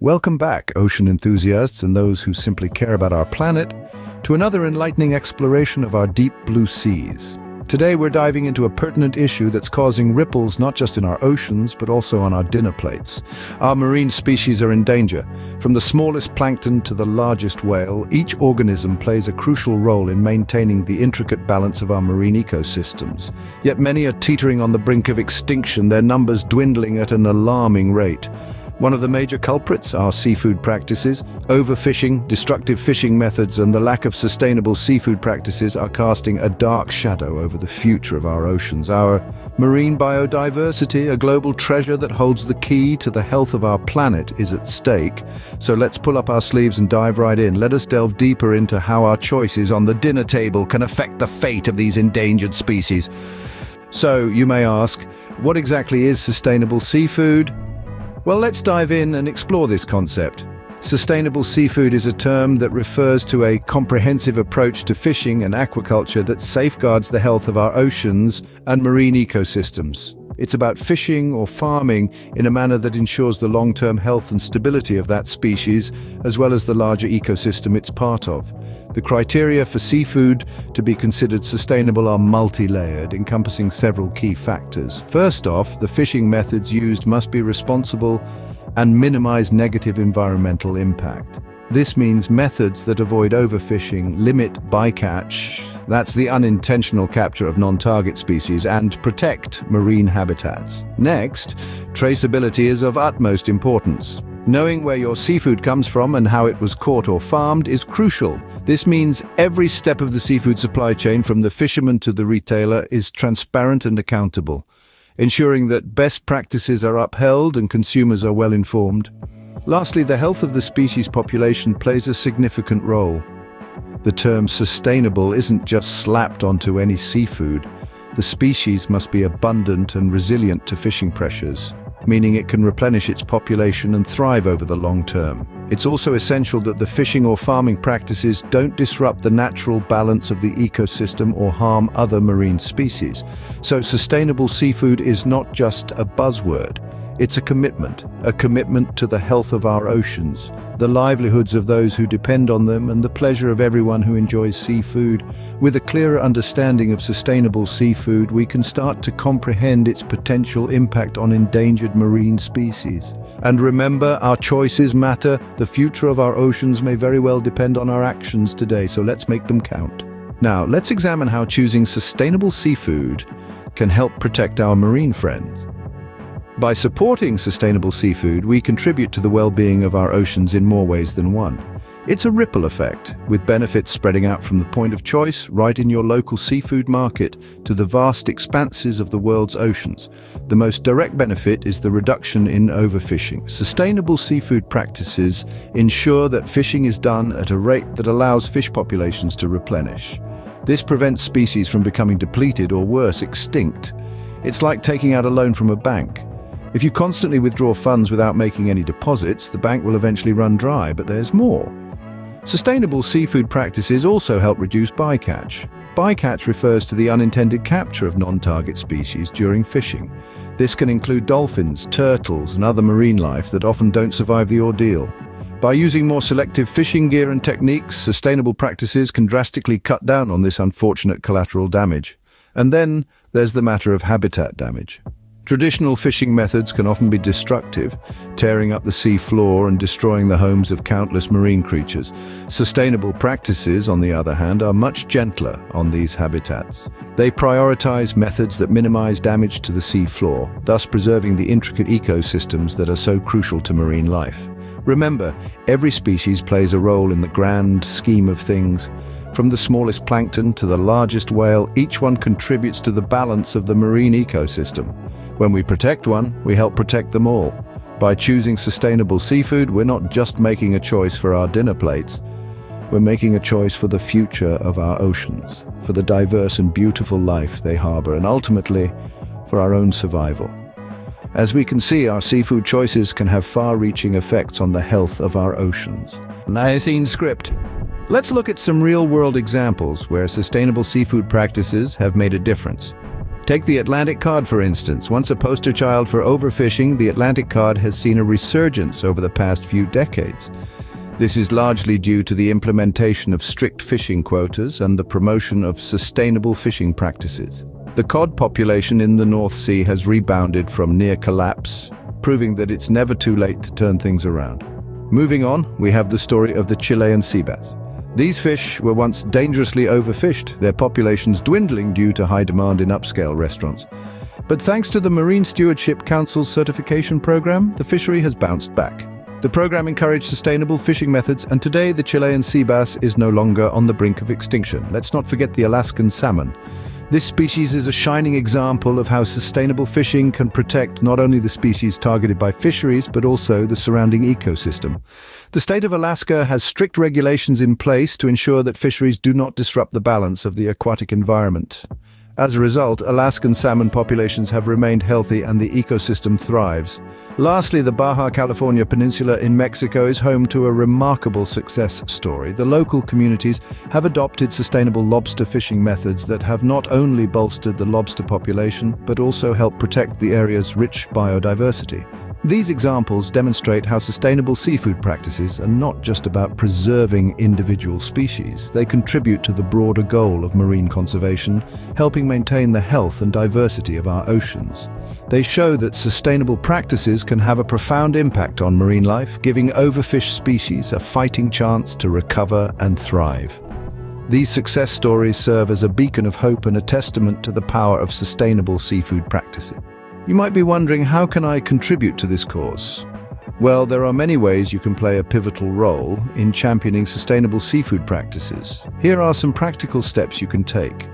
Welcome back, ocean enthusiasts and those who simply care about our planet, to another enlightening exploration of our deep blue seas. Today we're diving into a pertinent issue that's causing ripples not just in our oceans, but also on our dinner plates. Our marine species are in danger. From the smallest plankton to the largest whale, each organism plays a crucial role in maintaining the intricate balance of our marine ecosystems. Yet many are teetering on the brink of extinction, their numbers dwindling at an alarming rate. One of the major culprits, our seafood practices. Overfishing, destructive fishing methods, and the lack of sustainable seafood practices are casting a dark shadow over the future of our oceans. Our marine biodiversity, a global treasure that holds the key to the health of our planet, is at stake. So let's pull up our sleeves and dive right in. Let us delve deeper into how our choices on the dinner table can affect the fate of these endangered species. So, you may ask, what exactly is sustainable seafood? Well, let's dive in and explore this concept. Sustainable seafood is a term that refers to a comprehensive approach to fishing and aquaculture that safeguards the health of our oceans and marine ecosystems. It's about fishing or farming in a manner that ensures the long-term health and stability of that species, as well as the larger ecosystem it's part of. The criteria for seafood to be considered sustainable are multi-layered, encompassing several key factors. First off, the fishing methods used must be responsible and minimize negative environmental impact. This means methods that avoid overfishing, limit bycatch, that's the unintentional capture of non-target species, and protect marine habitats. Next, traceability is of utmost importance. Knowing where your seafood comes from and how it was caught or farmed is crucial. This means every step of the seafood supply chain, from the fisherman to the retailer, is transparent and accountable, ensuring that best practices are upheld and consumers are well informed. Lastly, the health of the species population plays a significant role. The term sustainable isn't just slapped onto any seafood. The species must be abundant and resilient to fishing pressures, meaning it can replenish its population and thrive over the long term. It's also essential that the fishing or farming practices don't disrupt the natural balance of the ecosystem or harm other marine species. So sustainable seafood is not just a buzzword. It's a commitment to the health of our oceans, the livelihoods of those who depend on them, and the pleasure of everyone who enjoys seafood. With a clearer understanding of sustainable seafood, we can start to comprehend its potential impact on endangered marine species. And remember, our choices matter. The future of our oceans may very well depend on our actions today, so let's make them count. Now, let's examine how choosing sustainable seafood can help protect our marine friends. By supporting sustainable seafood, we contribute to the well-being of our oceans in more ways than one. It's a ripple effect, with benefits spreading out from the point of choice, right in your local seafood market, to the vast expanses of the world's oceans. The most direct benefit is the reduction in overfishing. Sustainable seafood practices ensure that fishing is done at a rate that allows fish populations to replenish. This prevents species from becoming depleted or, worse, extinct. It's like taking out a loan from a bank. If you constantly withdraw funds without making any deposits, the bank will eventually run dry, but there's more. Sustainable seafood practices also help reduce bycatch. Bycatch refers to the unintended capture of non-target species during fishing. This can include dolphins, turtles, and other marine life that often don't survive the ordeal. By using more selective fishing gear and techniques, sustainable practices can drastically cut down on this unfortunate collateral damage. And then there's the matter of habitat damage. Traditional fishing methods can often be destructive, tearing up the sea floor and destroying the homes of countless marine creatures. Sustainable practices, on the other hand, are much gentler on these habitats. They prioritize methods that minimize damage to the sea floor, thus preserving the intricate ecosystems that are so crucial to marine life. Remember, every species plays a role in the grand scheme of things. From the smallest plankton to the largest whale, each one contributes to the balance of the marine ecosystem. When we protect one, we help protect them all. By choosing sustainable seafood, we're not just making a choice for our dinner plates. We're making a choice for the future of our oceans, for the diverse and beautiful life they harbor, and ultimately, for our own survival. As we can see, our seafood choices can have far-reaching effects on the health of our oceans. Nicene script. Let's look at some real-world examples where sustainable seafood practices have made a difference. Take the Atlantic cod, for instance. Once a poster child for overfishing, the Atlantic cod has seen a resurgence over the past few decades. This is largely due to the implementation of strict fishing quotas and the promotion of sustainable fishing practices. The cod population in the North Sea has rebounded from near collapse, proving that it's never too late to turn things around. Moving on, we have the story of the Chilean sea bass. These fish were once dangerously overfished, their populations dwindling due to high demand in upscale restaurants. But thanks to the Marine Stewardship Council's certification program, the fishery has bounced back. The program encouraged sustainable fishing methods, and today the Chilean sea bass is no longer on the brink of extinction. Let's not forget the Alaskan salmon. This species is a shining example of how sustainable fishing can protect not only the species targeted by fisheries, but also the surrounding ecosystem. The state of Alaska has strict regulations in place to ensure that fisheries do not disrupt the balance of the aquatic environment. As a result, Alaskan salmon populations have remained healthy and the ecosystem thrives. Lastly, the Baja California Peninsula in Mexico is home to a remarkable success story. The local communities have adopted sustainable lobster fishing methods that have not only bolstered the lobster population, but also helped protect the area's rich biodiversity. These examples demonstrate how sustainable seafood practices are not just about preserving individual species. They contribute to the broader goal of marine conservation, helping maintain the health and diversity of our oceans. They show that sustainable practices can have a profound impact on marine life, giving overfished species a fighting chance to recover and thrive. These success stories serve as a beacon of hope and a testament to the power of sustainable seafood practices. You might be wondering, how can I contribute to this cause? Well, there are many ways you can play a pivotal role in championing sustainable seafood practices. Here are some practical steps you can take.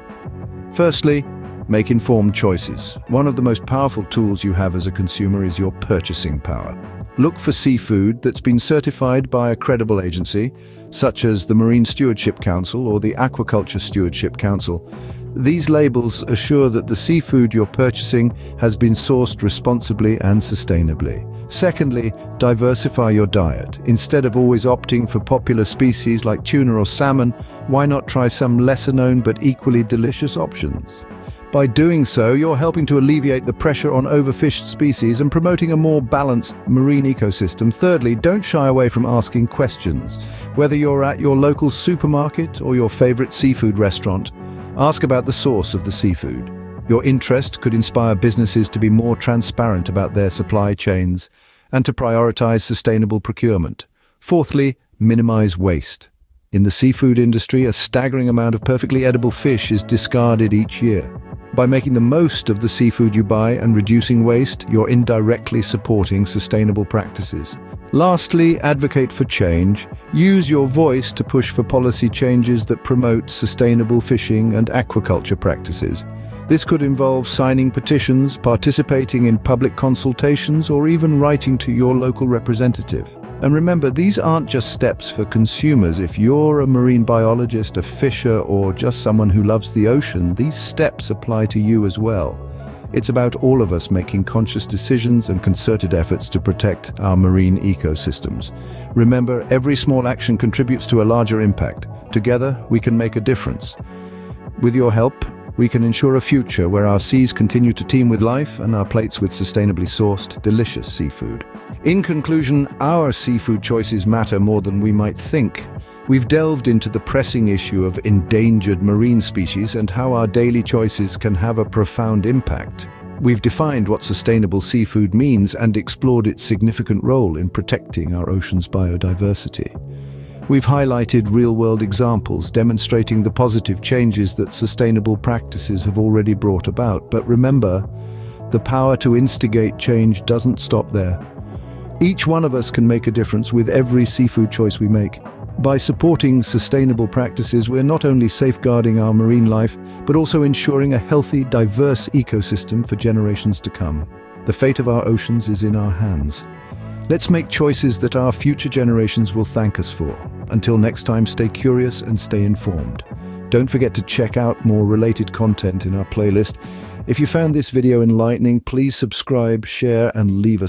Firstly, make informed choices. One of the most powerful tools you have as a consumer is your purchasing power. Look for seafood that's been certified by a credible agency, such as the Marine Stewardship Council or the Aquaculture Stewardship Council. These labels assure that the seafood you're purchasing has been sourced responsibly and sustainably. Secondly, diversify your diet. Instead of always opting for popular species like tuna or salmon, why not try some lesser-known but equally delicious options? By doing so, you're helping to alleviate the pressure on overfished species and promoting a more balanced marine ecosystem. Thirdly, don't shy away from asking questions. Whether you're at your local supermarket or your favorite seafood restaurant, ask about the source of the seafood. Your interest could inspire businesses to be more transparent about their supply chains and to prioritize sustainable procurement. Fourthly, minimize waste. In the seafood industry, a staggering amount of perfectly edible fish is discarded each year. By making the most of the seafood you buy and reducing waste, you're indirectly supporting sustainable practices. Lastly, advocate for change. Use your voice to push for policy changes that promote sustainable fishing and aquaculture practices. This could involve signing petitions, participating in public consultations, or even writing to your local representative. And remember, these aren't just steps for consumers. If you're a marine biologist, a fisher, or just someone who loves the ocean, these steps apply to you as well. It's about all of us making conscious decisions and concerted efforts to protect our marine ecosystems. Remember, every small action contributes to a larger impact. Together, we can make a difference. With your help, we can ensure a future where our seas continue to teem with life and our plates with sustainably sourced, delicious seafood. In conclusion, our seafood choices matter more than we might think. We've delved into the pressing issue of endangered marine species and how our daily choices can have a profound impact. We've defined what sustainable seafood means and explored its significant role in protecting our ocean's biodiversity. We've highlighted real-world examples demonstrating the positive changes that sustainable practices have already brought about. But remember, the power to instigate change doesn't stop there. Each one of us can make a difference with every seafood choice we make. By supporting sustainable practices, we're not only safeguarding our marine life, but also ensuring a healthy, diverse ecosystem for generations to come. The fate of our oceans is in our hands. Let's make choices that our future generations will thank us for. Until next time, stay curious and stay informed. Don't forget to check out more related content in our playlist. If you found this video enlightening, please subscribe, share, and leave a